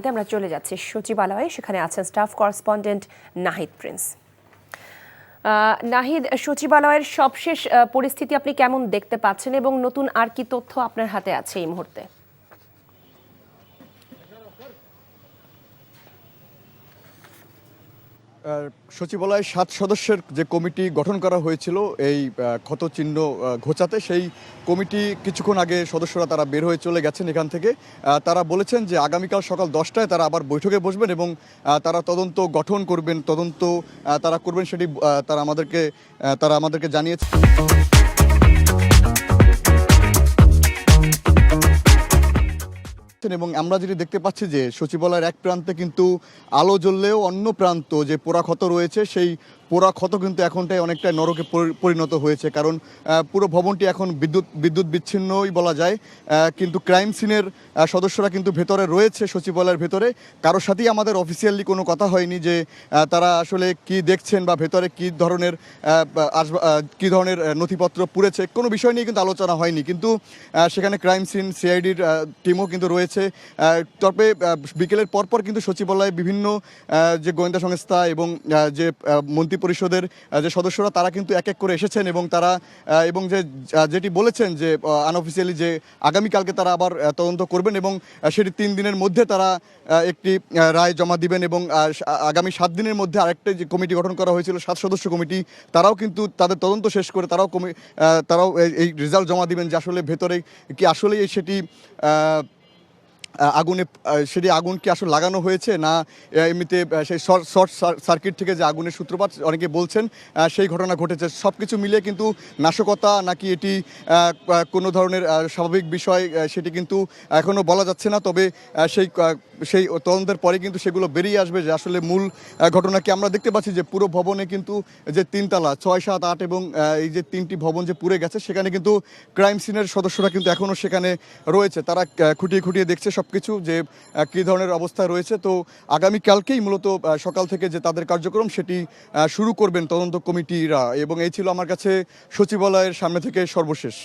জানতে আমরা চলে যাচ্ছি সচিবালয়ে। সেখানে আছেন staff correspondent Nahid Prince. Nahid, সচিবালয়ের সবশেষ পরিস্থিতি আপনি কেমন দেখতে পাচ্ছেন এবং নতুন আর কি তথ্য আপনার হাতে আছে এই মুহূর্তে? সচিবালয়ে 7 সদস্যের যে কমিটি গঠন করা হয়েছিল এই ক্ষতচিহ্ন ঘোচাতে, সেই কমিটি কিছুক্ষণ আগে সদস্যরা তারা বের হয়ে চলে গেছেন এখান থেকে। তারা বলেছেন যে আগামীকাল সকাল 10টায় তারা আবার বৈঠকে বসবেন এবং তারা তদন্ত গঠন করবেন, তদন্ত তারা করবেন সেটি তারা আমাদেরকে জানিয়েছে। এবং আমরা যেটি দেখতে পাচ্ছি যে সচিবালয়ের এক প্রান্তে কিন্তু আলো জ্বললেও অন্য প্রান্ত যে পোড়া ক্ষত রয়েছে, সেই পোড়া ক্ষত কিন্তু এখনটাই অনেকটাই নরকে পরিণত হয়েছে। কারণ পুরো ভবনটি এখন বিদ্যুৎ বিচ্ছিন্নই বলা যায়। কিন্তু ক্রাইম সিনের সদস্যরা কিন্তু ভেতরে রয়েছে, সচিবালয়ের ভেতরে। কারোর সাথেই আমাদের অফিসিয়ালি কোনো কথা হয়নি যে তারা আসলে কি দেখছেন বা ভেতরে কী ধরনের নথিপত্র পুড়েছে, কোনো বিষয় নিয়ে কিন্তু আলোচনা হয়নি। কিন্তু সেখানে ক্রাইম সিন সিআইডির টিমও কিন্তু রয়েছে। তবে বিকেলের পরপর কিন্তু সচিবালয়ে বিভিন্ন যে গোয়েন্দা সংস্থা এবং যে মন্ত্রী পরিষদের যে সদস্যরা তারা কিন্তু এক এক করে এসেছেন এবং তারা যেটি বলেছেন যে আনঅফিসিয়ালি যে আগামীকালকে তারা আবার তদন্ত করবেন এবং সেটি 3 দিনের মধ্যে তারা একটি রায় জমা দিবেন এবং আগামী 7 দিনের মধ্যে আরেকটা যে কমিটি গঠন করা হয়েছিল 7 সদস্য কমিটি, তারাও কিন্তু তাদের তদন্ত শেষ করে তারাও এই রেজাল্ট জমা দিবেন যে আসলে ভেতরে কি আসলে সেটি আগুন কি আসলে লাগানো হয়েছে না এমনিতে সেই শর্ট সার্কিট থেকে যে আগুনের সূত্রপাত অনেকে বলছেন সেই ঘটনা ঘটেছে। সব কিছু মিলিয়ে কিন্তু নাশকতা নাকি এটি কোনো ধরনের স্বাভাবিক বিষয় সেটি কিন্তু এখনও বলা যাচ্ছে না। তবে সেই তদন্তের পরে কিন্তু সেগুলো বেরিয়ে আসবে যে আসলে মূল ঘটনা কি। আমরা দেখতে পাচ্ছি যে পুরো ভবনে কিন্তু যে 3 তলা 6, 7, 8 এবং এই যে 3টি ভবন যে পুড়ে গেছে, সেখানে কিন্তু ক্রাইম সিনের সদস্যরা কিন্তু এখনও সেখানে রয়েছে। তারা খুঁটিয়ে দেখছে সবকিছু যে কী ধরনের অবস্থায় রয়েছে। তো আগামীকালকেই মূলত সকাল থেকে যে তাদের কার্যক্রম সেটি শুরু করবেন তদন্ত কমিটিরা। এবং এই ছিল আমার কাছে সচিবালয়ের সামনে থেকে সর্বশেষ।